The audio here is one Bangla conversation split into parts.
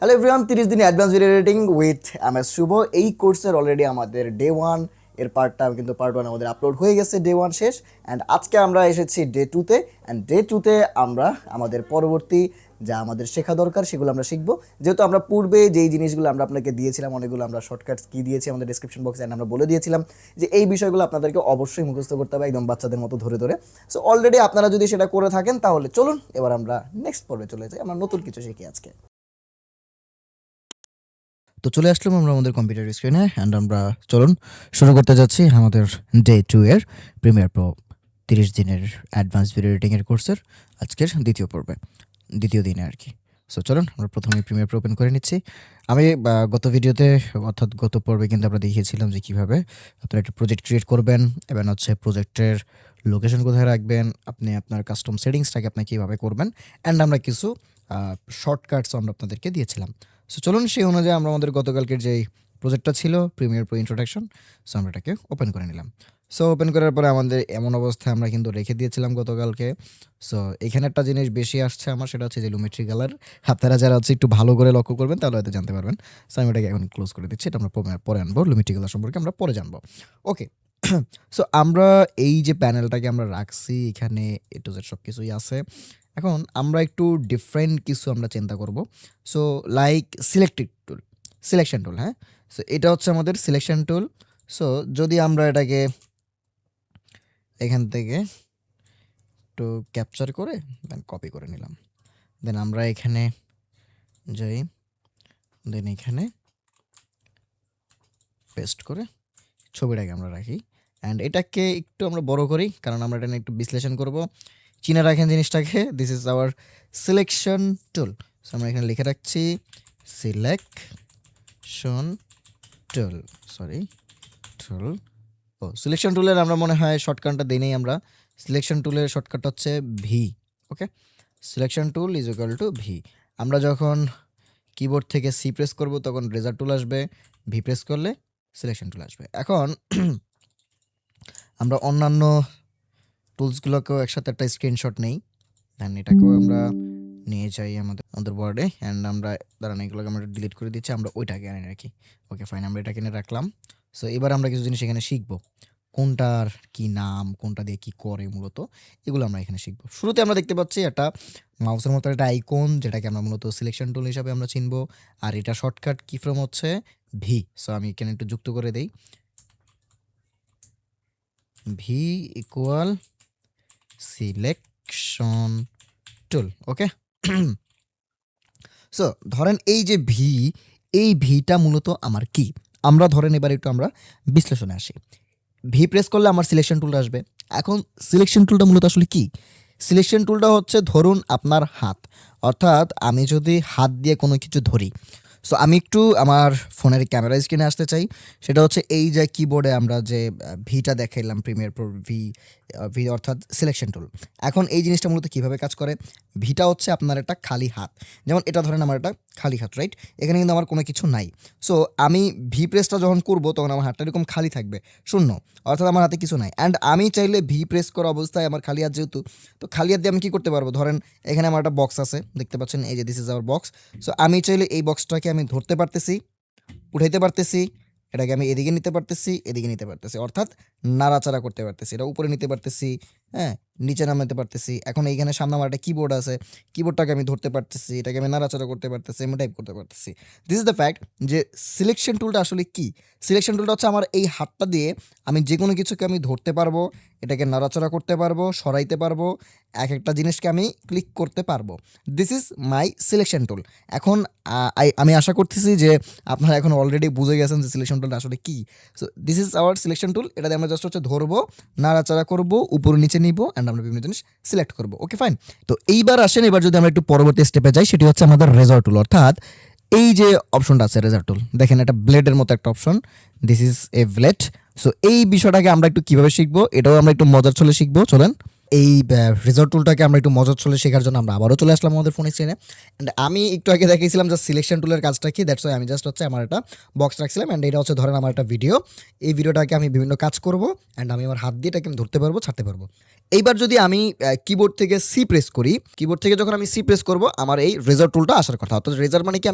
হ্যালো এভরিওয়ান, 30 দিন advance video editing with MS Shuvo. এই কোর্সের অলরেডি আমাদের ডে ওয়ান এর পার্টটা কিন্তু পার্ট ওয়ান আমাদের আপলোড হয়ে গেছে, ডে ওয়ান শেষ। অ্যান্ড আজকে আমরা এসেছি ডে টুতে। অ্যান্ড ডে টুতে আমরা আমাদের পরবর্তী যা আমাদের শেখা দরকার সেগুলো আমরা শিখবো। যেহেতু আমরা পূর্বে যেই জিনিসগুলো আমরা আপনাকে দিয়েছিলাম, অনেকগুলো আমরা শর্টকাটস কি দিয়েছি আমাদের ডিসক্রিপশন বক্সে, অ্যান্ড আমরা বলে দিয়েছিলাম যে এই বিষয়গুলো আপনাদেরকে অবশ্যই মুখস্থ করতে হবে একদম বাচ্চাদের মতো ধরে ধরে। সো অলরেডি আপনারা যদি সেটা করে থাকেন তাহলে চলুন এবার আমরা নেক্সট পর্বে চলে যাই, আমরা নতুন কিছু শিখি আজকে। তো চলে আসলাম আমরা আমাদের কম্পিউটার স্ক্রিনে অ্যান্ড আমরা চলুন শুরু করতে যাচ্ছি আমাদের ডে টু এর প্রিমিয়ার প্রো 30 দিনের অ্যাডভান্স ভিডিও এডিটিংয়ের কোর্সের আজকের দ্বিতীয় দিনে আর কি। সো চলুন আমরা প্রথমে প্রিমিয়ার প্রো ওপেন করে নিচ্ছি। আমি গত ভিডিওতে অর্থাৎ গত পর্বে কিন্তু আমরা দেখিয়েছিলাম যে কীভাবে আপনারা একটা প্রজেক্ট ক্রিয়েট করবেন এবং হচ্ছে প্রজেক্টের লোকেশন কোথায় রাখবেন, আপনি আপনার কাস্টম সেটিংসটাকে আপনি কীভাবে করবেন, অ্যান্ড আমরা কিছু শর্টকাটস আমরা আপনাদেরকে দিয়েছিলাম। সো চলুন সেই অনুযায়ী আমরা আমাদের গতকালকের যেই প্রজেক্টটা ছিল প্রিমিয়ার প্রো ইন্ট্রোডাকশন, সো আমরা এটাকে ওপেন করে নিলাম। সো ওপেন করার পরে আমাদের এমন অবস্থায় আমরা কিন্তু রেখে দিয়েছিলাম গতকালকে। সো এখানে একটা জিনিস বেশি আসছে আমার, সেটা হচ্ছে জিওমেট্রি কালার। আপনারা যারা হচ্ছে একটু ভালো করে লক্ষ্য করবেন তাহলে হয়তো জানতে পারবেন। সো আমি এটাকে এখন ক্লোজ করে দিচ্ছি, এটা আমরা পরে আনবো, জিওমেট্রি কালার সম্পর্কে আমরা পরে জানবো। ওকে, সো আমরা এই যে প্যানেলটাকে আমরা রাখছি, এখানে এ টু জেড সব কিছুই আছে। এখন আমরা একটু ডিফারেন্ট কিছু আমরা চিন্তা করব। সো লাইক সিলেকশন টুল, হ্যাঁ। সো এটা হচ্ছে আমাদের সিলেকশন টুল। সো যদি আমরা এটাকে এখান থেকে একটু ক্যাপচার করে দেন কপি করে নিলাম, দেন আমরা এখানে যাই, দেন এখানে পেস্ট করে ছবিটাকে আমরা রাখি। অ্যান্ড এটাকে একটু আমরা বড় করি, কারণ আমরা এটা নিয়ে একটু বিশ্লেষণ করব। চিনে রাখেন জিনিসটাকে, this is our selection tool. So আমরা এখানে লিখে রাখছি সিলেকশন টুল, সিলেকশন টুলের আমরা মনে হয় শর্টকাটটা দিই নেই আমরা। সিলেকশন টুলের শর্টকাট হচ্ছে V. Okay, selection tool is equal to V. আমরা যখন কিবোর্ড থেকে সি প্রেস করব তখন রেজার টুল আসবে, ভি প্রেস করলে সিলেকশন টুল আসবে। এখন আমরা অন্যান্য টুলসগুলোকেও একসাথে একটা স্ক্রিনশট নেই, দেন এটাকেও আমরা নিয়ে যাই আমাদের বোর্ডে। অ্যান্ড আমরা দাঁড়ান এগুলোকে আমরা ডিলিট করে দিচ্ছি, আমরা ওইটাকে এনে রাখি। ওকে ফাইন, আমরা এটাকে এনে রাখলাম। সো এবার আমরা কিছু জিনিস এখানে শিখবো, কোনটার কি নাম, কোনটা দিয়ে কি করে, মূলত এগুলো আমরা এখানে শিখবো। শুরুতে আমরা দেখতে পাচ্ছি একটা মাউসের মতো একটা আইকন, যেটাকে আমরা মূলত সিলেকশন টুল হিসাবে আমরা চিনবো। আর এটা শর্টকাট কি ফ্রম হচ্ছে ভি। সো আমি এখানে একটু যুক্ত করে দেই, ভি ইকুয়াল সিলেকশন টুল। ওকে, সো ধরেন এই যে ভি, এই ভিটা মূলত আমার কি, আমরা ধরেন এবার একটু আমরা বিশ্লেষণে আসি। ভি প্রেস করলে আমার সিলেকশন টুলটা আসবে। এখন সিলেকশন টুলটা মূলত আসলে কি? সিলেকশন টুলটা হচ্ছে ধরুন আপনার হাত, অর্থাৎ আমি যদি হাত দিয়ে কোনো কিছু ধরি। সো আমি একটু আমার ফোনের ক্যামেরা স্ক্রিনে আসতে চাই, সেটা হচ্ছে এই যে কিবোর্ডে আমরা যে ভিটা দেখাইলাম প্রিমিয়ার প্রো ভি অর্থাৎ সিলেকশন টুল। এখন এই জিনিসটা মূলত কীভাবে কাজ করে, ভিটা হচ্ছে আপনার একটা খালি হাত, যেমন এটা ধরেন আমার একটা খালি হাত, রাইট? এখানে কিন্তু আমার কোনো কিছু নাই। সো আমি ভি প্রেসটা যখন করবো তখন আমার হাতটা এরকম খালি থাকবে, শূন্য, অর্থাৎ আমার হাতে কিছু নাই। অ্যান্ড আমি চাইলে ভি প্রেস করা অবস্থায় আমার খালি হাত যেহেতু, তো খালি হাত দিয়ে আমি কী করতে পারবো, ধরেন এখানে আমার একটা বক্স আছে, দেখতে পাচ্ছেন এই যে this is hour box. So আমি চাইলে এই বক্সটাকে আমি ধরতে পারতেছি, উঠাইতে পারতেছি, এটাকে আমি এদিকে নিতে পারতেছি, এদিকে নিতে পারতেছি, অর্থাৎ নাড়াচাড়া করতে পারতেছি, এটা উপরে নিতে পারতেছি, হ্যাঁ, নিচে নামাতে পারতেছি। এখন এইখানে সামনে আমার একটা কিবোর্ড আছে, কিবোর্ডটাকে আমি ধরতে পারতেছি, এটাকে আমি নাড়াচাড়া করতে পারতেছি, আমি টাইপ করতে পারতেছি। দিস ইজ দ্য ফ্যাক্ট যে সিলেকশন টুলটা আসলে কি। সিলেকশন টুলটা হচ্ছে আমার এই হাতটা দিয়ে আমি যে কোনো কিছুকে আমি ধরতে পারবো, এটাকে নাড়াচাড়া করতে পারবো, সরাইতে পারবো, এক একটা জিনিসকে আমি ক্লিক করতে পারবো। This is my selection tool. এখন আমি আশা করতেছি যে আপনারা এখন অলরেডি বুঝে গেছেন যে সিলেকশন টুলটা আসলে কী। So this is our selection tool. এটা দিয়ে আমরা জাস্ট হচ্ছে ধরবো, নাড়াচাড়া করবো, উপরে নিচে নিব, অ্যান্ড আমরা বিভিন্ন জিনিস সিলেক্ট করবো। ওকে ফাইন, তো এইবার আসেন, এবার যদি আমরা একটু পরবর্তী স্টেপে যাই, সেটি হচ্ছে আমাদের রেজার টুল, অর্থাৎ এই যে অপশনটা আছে রেজার টুল, দেখেন এটা ব্লেডের মতো একটা option, this is a blade. So এই বিষয়টাকে আমরা একটু কীভাবে শিখবো, এটাও আমরা একটু মজার ছলে শিখবো। চলেন এই রেজাল্ট টুলটাকে আমরা একটু মজার ছলে শেখার জন্য আমরা আবারও চলে আসলাম আমাদের ফোন স্ক্রিনে। অ্যান্ড আমি একটু আগে দেখিয়েছিলাম যে সিলেকশন টুলের কাজটা কি, দ্যাটস ওয়াই আমি জাস্ট হচ্ছে আমার একটা বক্স রাখছিলাম। অ্যান্ড এটা হচ্ছে ধরেন আমার একটা ভিডিও, এই ভিডিওটাকে আমি বিভিন্ন কাজ করবো, অ্যান্ড আমি আমার হাত দিয়ে এটাকে আমি ধরতে পারবো, ছাড়তে পারবো। এইবার যদি আমি কিবোর্ড থেকে সি প্রেস করি, কিবোর্ড থেকে যখন আমি সি প্রেস করব আমার এই রেজার টুলটা আসার কথা। অর্থাৎ রেজার মানে কি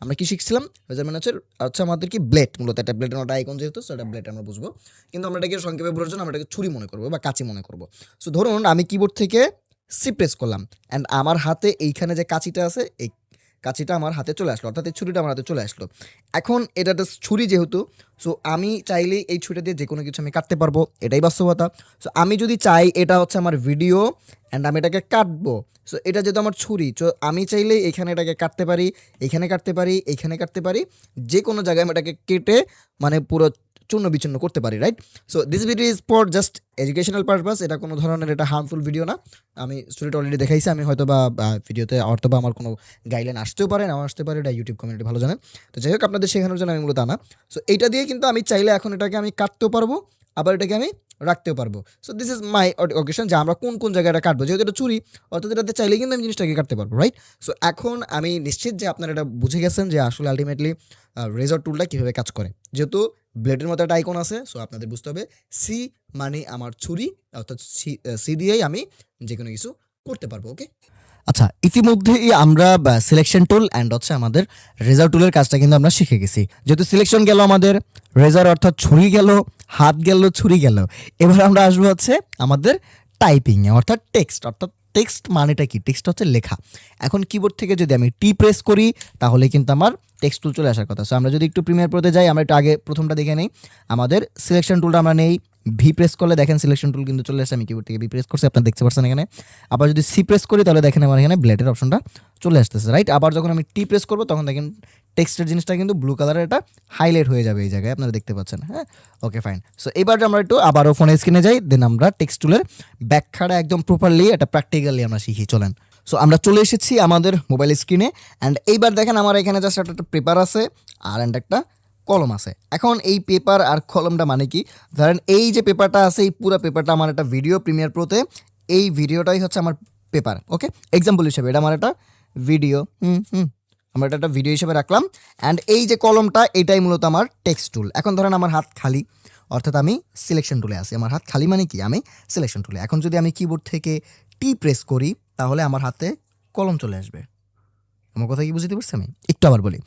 আমরা কি শিখছিলাম? রেজার মানে হচ্ছে আমাদের কি ব্লেড, মূলত একটা ব্লেডের মতো আইকন যেহেতু সেটা ব্লেড আমরা বুঝবো, কিন্তু আমরা এটাকে সংক্ষেপে বোঝার জন্য আমরা এটাকে ছুরি মনে করবো বা কাঁচি মনে করবো। সো ধরুন আমি কিবোর্ড থেকে সি প্রেস করলাম অ্যান্ড আমার হাতে এইখানে যে কাঁচিটা আছে এই কাঁচিটা আমার হাতে চলে আসলো, অর্থাৎ এই ছুরিটা আমার হাতে চলে আসলো। এখন এটা একটা ছুরি যেহেতু, সো আমি চাইলেই এই ছুরিটা দিয়ে যে কোনো কিছু আমি কাটতে পারবো, এটাই বাস্তবতা। সো আমি যদি চাই এটা হচ্ছে আমার ভিডিও অ্যান্ড আমি এটাকে কাটবো, সো এটা যেহেতু আমার ছুরি, সো আমি চাইলেই এখানে এটাকে কাটতে পারি, এখানে কাটতে পারি, এখানে কাটতে পারি, যে কোনো জায়গায় আমি এটাকে কেটে মানে পুরো চূর্ণ বিচ্ছিন্ন করতে পারি, right? So this video is for just educational purpose, এটা কোনো ধরনের এটা হার্মফুল ভিডিও না। আমি স্টোরিটা অলরেডি দেখাইছি, আমি হয়তো বা ভিডিওতে হয়তো বা আমার কোনো গাইডলাইন আসতেও পারে, নাও আসতে পারে, এটা ইউটিউব কমিউনিটি ভালো জানেন। তো যাই হোক, আপনাদের শেখানোর জন্য আমি মূলত আনা। সো এইটা দিয়ে কিন্তু আমি চাইলে এখন এটাকে আমি কাটতেও পারবো, আবার এটাকে আমি রাখতেও পারবো। So this is my occasion যে আমরা কোন কোন জায়গায় এটা কাটবো, যেহেতু এটা চুরি, অর্থাৎ এটাতে চাইলে কিন্তু আমি জিনিসটাকে কাটতে পারবো, রাইট? সো এখন আমি নিশ্চিত যে আপনারা এটা বুঝে গেছেন যে আসলে আলটিমেটলি রেজর টুলটা কীভাবে কাজ করে। যেহেতু ব্লেডের মতো একটা আইকন আছে, সো আপনাদের বুঝতে হবে সি মানে আমার ছুরি, অর্থাৎ সি দিয়েই আমি যে কোনো কিছু করতে পারবো। ওকে, আচ্ছা, ইতিমধ্যেই আমরা সিলেকশন টুল অ্যান্ড হচ্ছে আমাদের রেজার টুলের কাজটা কিন্তু আমরা শিখে গেছি। যেহেতু সিলেকশন গেল, আমাদের রেজার অর্থাৎ ছুরি গেল, হাত গেল, ছুরি গেল, এবার আমরা আসবো হচ্ছে আমাদের টাইপিংয়ে অর্থাৎ টেক্সট। অর্থাৎ টেক্সট মানেটা কি? টেক্সট হচ্ছে লেখা। এখন কিবোর্ড থেকে যদি আমি টি প্রেস করি তাহলে কিন্তু আমার টেক্সট টুল চলে আসার কথা। সো আমরা যদি একটু প্রিমিয়ার প্রোতে যাই, আমরা একটু আগে প্রথমটা দেখে নেই, আমাদের সিলেকশন টুলটা আমরা নেই, ভি প্রেস করলে দেখেন সিলেকশন টুল কিন্তু চলে আসে। আমি কিবোর্ড থেকে ভি প্রেস করছি, আপনারা দেখতে পাচ্ছেন এখানে। আবার যদি সি প্রেস করি তাহলে দেখেন আমার এখানে ব্লেডের অপশনটা চলে আসতেছে, রাইট? আবার যখন আমি টি প্রেস করবো তখন দেখেন টেক্সটের জিনিসটা কিন্তু ব্লু কালারের এটা হাইলাইট হয়ে যাবে এই জায়গায়, আপনারা দেখতে পাচ্ছেন। হ্যাঁ, ওকে, ফাইন। সো এবার আমরা একটু আবারও ফোনের স্ক্রিনে যাই, দেন আমরা টেক্সট টুলের ব্যাখ্যাটা একদম প্রপারলি এটা প্র্যাকটিক্যালি আমরা শিখি, চলেন। সো আমরা চলে এসেছি আমাদের মোবাইল স্ক্রিনে অ্যান্ড এইবার দেখেন আমার এখানে জাস্ট একটা পেপার আছে আর একটা কলম আছে। এখন এই পেপার আর কলমটা মানে কি? ধরেন এই যে পেপারটা আছে, এই পুরো পেপারটা আমার একটা ভিডিও প্রিমিয়ার প্রোতে, এই ভিডিওটাই হচ্ছে আমার পেপার। ওকে, এক্সাম্পল হিসেবে এটা আমার একটা ভিডিও, আমরা এটা একটা ভিডিও হিসেবে রাখলাম। অ্যান্ড এই যে কলমটা, এটাই মূলত আমার টেক্সট টুল। এখন ধরেন আমার হাত খালি, অর্থাৎ আমি সিলেকশন টুলে আছি। আমার হাত খালি মানে কি? আমি সিলেকশন টুলে। এখন যদি আমি কিবোর্ড থেকে টি প্রেস করি তাহলে আমার হাতে কলম চলে আসবে। আমার কথা কি বুঝতে পারছি? আমি একটু আবার বলি,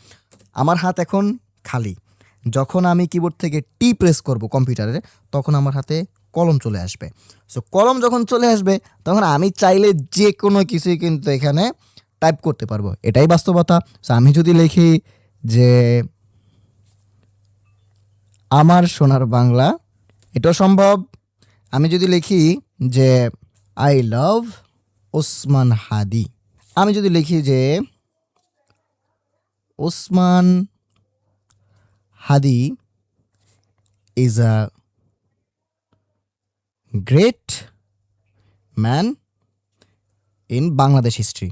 আমার হাত এখন খালি, যখন আমি কিবোর্ড থেকে টি প্রেস করব কম্পিউটারে তখন আমার হাতে কলম চলে আসবে। সো কলম যখন চলে আসবে তখন আমি চাইলে যে কোনো কিছুই কিন্তু এখানে টাইপ করতে পারবো, এটাই বাস্তবতা। সো আমি যদি লিখি যে আমার সোনার বাংলা, এটাও সম্ভব। আমি যদি লিখি যে আই লাভ ওসমান হাদি, আমি যদি লিখি যে Osman Hadi is a great man in Bangladesh history.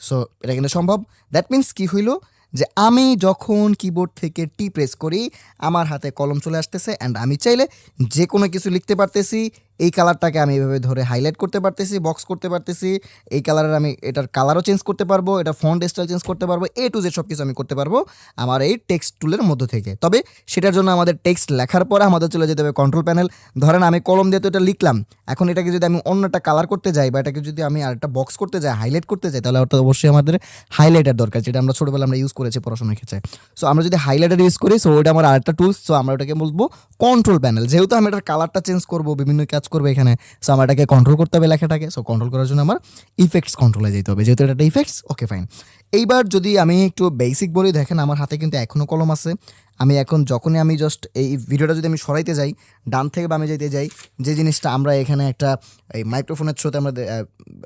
So এটা কিন্তু সম্ভব। দ্যাট মিন্স কি হইল যে আমি যখন কিবোর্ড থেকে টি প্রেস করি আমার হাতে কলম চলে আসতেছে অ্যান্ড আমি চাইলে যে কোনো কিছু লিখতে পারতেছি। এই কালারটাকে আমি এভাবে ধরে হাইলাইট করতে পারতেছি, বক্স করতে পারতেছি। এই কালারের আমি এটার কালারও চেঞ্জ করতে পারবো, এটা ফন্ট স্টাইল চেঞ্জ করতে পারবো, এ টু জেড সব কিছু আমি করতে পারবো আমার এই টেক্সট টুলের মধ্য থেকে। তবে সেটার জন্য আমাদের টেক্সট লেখার পরে আমাদের চলে যেতে হবে কন্ট্রোল প্যানেল। ধরেন আমি কলম দিয়ে তো এটা লিখলাম, এখন এটাকে যদি আমি অন্য একটা কালার করতে যাই বা এটাকে যদি আমি আরেকটা বক্স করতে যাই, হাইলাইট করতে যাই, তাহলে অর্থাৎ অবশ্যই আমাদের হাইলাইটার দরকার, যেটা আমরা ছোটোবেলা আমরা ইউজ করেছি পড়াশোনার ক্ষেত্রে। সো আমরা যদি হাইলাইটার ইউজ করি, সো ওইটা আমার আরেকটা টুলস। সো আমরা ওটাকে বলবো কন্ট্রোল প্যানেল। যেহেতু আমি এটার কালারটা চেঞ্জ করবো, বিভিন্ন কাজ করবো এখানে, সো আমার এটাকে কন্ট্রোল করতে হবে লেখাটাকে। সো কন্ট্রোল করার জন্য আমার ইফেক্টস কন্ট্রোলে যেতে হবে, যেহেতু এটা ইফেক্টস। ওকে, ফাইন। এইবার যদি আমি একটু বেসিক বলি, দেখেন আমার হাতে কিন্তু এখনও কলম আছে। আমি এখন যখনই আমি জাস্ট এই ভিডিওটা যদি আমি সরাইতে যাই, ডান থেকে বামে যেতে যাই, যে জিনিসটা আমরা এখানে একটা এই মাইক্রোফোনের থ্রুতে আমরা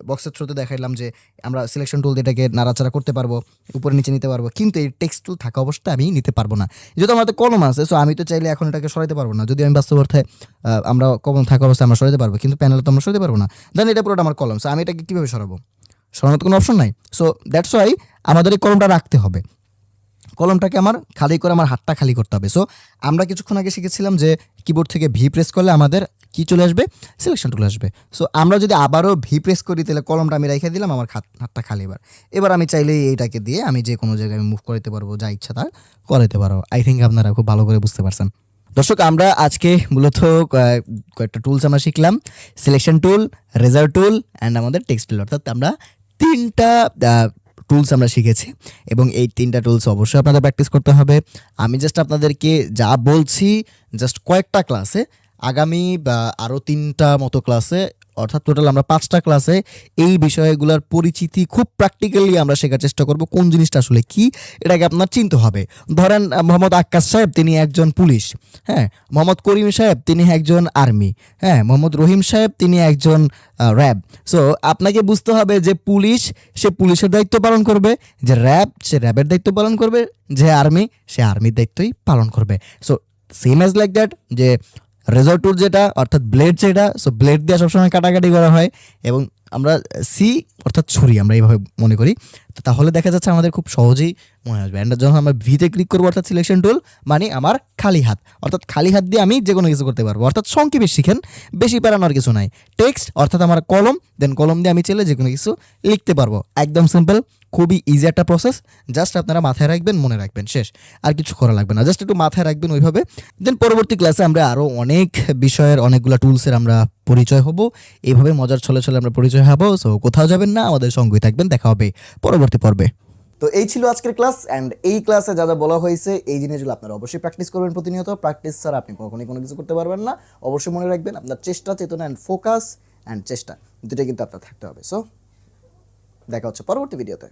বক্সের থ্রুতে দেখাইলাম যে আমরা সিলেকশন টুল দিয়ে এটাকে নাড়াচাড়া করতে পারবো, উপরে নিচে নিতে পারবো, কিন্তু এই টেক্সট টুল থাকা অবস্থায় আমি নিতে পারবো না, যেহেতু আমার হাতে কলম আছে। সো আমি তো চাইলে এখন এটাকে সরাইতে পারবো না। যদি আমি বাস্তব অর্থে আমরা কলম থাকা অবস্থায় আমরা সরাইতে পারবো, কিন্তু প্যানেলে তো আমরা সরাইতে পারবো না। দেন এটা পুরোটা আমার কলম। সো আমি এটাকে কীভাবে সরাবো? সরানোর কোনো অপশন নাই। সো দ্যাটস ওয়াই আমাদের এই কলমটা রাখতে হবে। কলমটাকে আমার খালি করে আমার হাতটা খালি করতে হবে। সো আমরা কিছুক্ষণ আগে শিখেছিলাম যে কিবোর্ড থেকে ভি প্রেস করলে আমাদের কি চলে আসবে? সিলেকশন টুল আসবে। সো আমরা যদি আবারও ভি প্রেস করি তাহলে কলমটা আমি রেখে দিলাম, আমার হাতটা খালি। এবার আমি চাইলেই এইটাকে দিয়ে আমি যে কোনো জায়গায় মুভ করতে পারবো, যা ইচ্ছা তা করাতে পারবো। আই থিঙ্ক আপনারা খুব ভালো করে বুঝতে পারছেন। দর্শক আমরা আজকে মূলত কয়েকটা টুলস আমরা শিখলাম, selection tool, result tool and আমাদের টেক্সট টুল, অর্থাৎ আমরা তিনটা টুলস আমরা শিখেছি এবং এই তিনটা টুলস অবশ্যই আপনাদের প্র্যাকটিস করতে হবে। আমি জাস্ট আপনাদেরকে যা বলছি জাস্ট কয়েকটা ক্লাসে, আগামী আরও 3টা মতো ক্লাসে, অর্থাৎ টোটাল আমরা 5টা ক্লাসে এই বিষয়গুলোর পরিচিতি খুব প্র্যাকটিক্যালি আমরা শেখার চেষ্টা করব। কোন জিনিসটা আসলে কি এটাকে আপনার চিনতে হবে। ধরেন মোহাম্মদ আক্কাস সাহেব তিনি একজন পুলিশ, হ্যাঁ, মোহাম্মদ করিম সাহেব তিনি একজন আর্মি, হ্যাঁ, মোহাম্মদ রহিম সাহেব তিনি একজন র্যাব। সো আপনাকে বুঝতে হবে যে পুলিশ সে পুলিশের দায়িত্ব পালন করবে, যে র্যাব সে র্যাবের দায়িত্ব পালন করবে, যে আর্মি সে আর্মির দায়িত্বই পালন করবে। So same as like that, যে রেজর্ট টুল যেটা অর্থাৎ ব্লেড যেটা, সো ব্লেড দিয়ে সবসময় কাটাকাটি করা হয় এবং আমরা সি অর্থাৎ ছুরি আমরা এইভাবে মনে করি। তো তাহলে দেখা যাচ্ছে আমাদের খুব সহজেই মনে আসবে। অ্যান্ড যখন আমরা ভিতে ক্লিক করবো অর্থাৎ সিলেকশন টুল, মানে আমার খালি হাত, অর্থাৎ খালি হাত দিয়ে আমি যে কোনো কিছু করতে পারবো, অর্থাৎ সংক্ষেপে শিখেন, বেশি প্যারানোর কিছু নাই। টেক্সট অর্থাৎ আমার কলম, দেন কলম দিয়ে আমি চাইলে যে কোনো কিছু লিখতে পারবো। একদম সিম্পল, খুবই ইজি একটা প্রসেস। জাস্ট আপনারা মাথায় রাখবেন, মনে রাখবেন, শেষ। আর কিছু করা লাগবে না, জাস্ট একটু মাথায় রাখবেন ওইভাবে। দেন পরবর্তী ক্লাসে আমরা আরও অনেক বিষয়ের অনেকগুলো টুলসের আমরা পরিচয় হব। এইভাবে মজার ছলে ছলে আমরা পরিচয় হব। সো কোথাও যাবেন না, আমাদের সঙ্গেই থাকবেন। দেখা হবে পরবর্তী পর্বে। তো এই ছিল আজকের ক্লাস, অ্যান্ড এই ক্লাসে যা যা বলা হয়েছে এই জিনিসগুলো আপনারা অবশ্যই প্র্যাকটিস করবেন প্রতিনিয়ত। প্র্যাকটিস ছাড়া আপনি কখনোই কোনো কিছু করতে পারবেন না। অবশ্যই মনে রাখবেন আপনার চেষ্টা, চেতনা অ্যান্ড ফোকাস অ্যান্ড চেষ্টা দুটোই কিন্তু আপনার থাকতে হবে। সো দেখা হচ্ছে পরবর্তী ভিডিওতে।